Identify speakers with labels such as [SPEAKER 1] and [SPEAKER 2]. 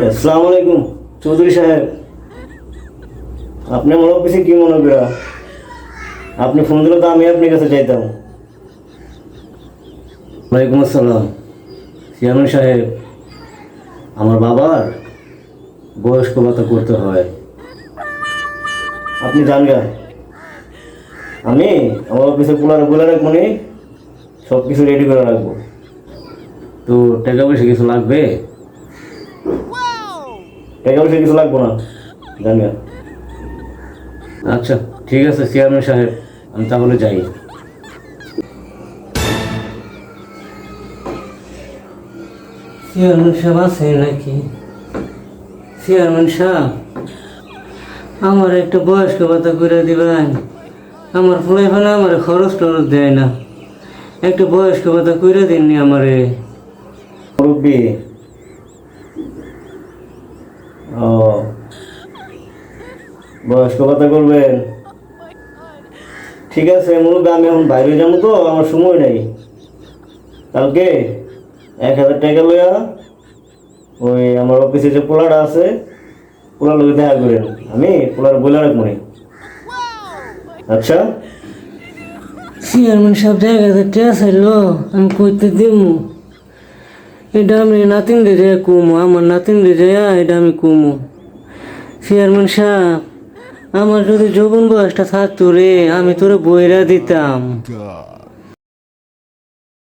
[SPEAKER 1] আসসালামু আলাইকুম চৌধুরী সাহেব। আপনি আমার অফিসে কি মনে করা? আপনি ফোন দিলে তো আমি আপনার কাছে যাইতাম। ওয়ালাইকুম আসসালাম। চেয়ারম্যান সাহেব, আমার বাবার বয়স্ক ভাতা করতে হয়। আপনি জান গা, আমি আমার অফিসে বলে রাখবো নি, সব কিছু রেডি করে রাখবো। তো টাকা পয়সা কিছু লাগবে? টাকা পয়সা কিছু লাগবো না, জান গা। আচ্ছা ঠিক আছে চেয়ারম্যান সাহেব, আমি তাহলে যাই।
[SPEAKER 2] চেয়ারম্যান সাহেব আছে নাকি? চেয়ারম্যান সাহেব, আমার একটা বয়স্ক ভাতা করে দিবেন। আমার ফুলাই ফানা আমার খরচ টরচ দেয় না, একটা বয়স্ক ভাতা করে দিননি আমারে।
[SPEAKER 1] মুরব্বী, ও বয়স্ক ভাতা করবেন? ঠিক আছে মুরব্বী, আমি এখন বাইরে যাবো তো, আমার সময় নেই। কালকে 1000 টাকা লইয়া ওই আমার অফিসে যে পোলাটা আছে, পোলার লোক দেখা করেন, আমি পোলার বলে রাখবো নি। আচ্ছা
[SPEAKER 2] চেয়ারম্যান সাহেব জায়গাতে টেস এলো, আমি কইতে দিব এটা আমি নাতিন রে যায় কুমু, আমার নাতিন রে যায় এটা আমি কুমু। চেয়ারম্যান সাহেব, আমার যদি যৌবন বয়সটা থাকতো রে, আমি তোরে বইরা দিতাম।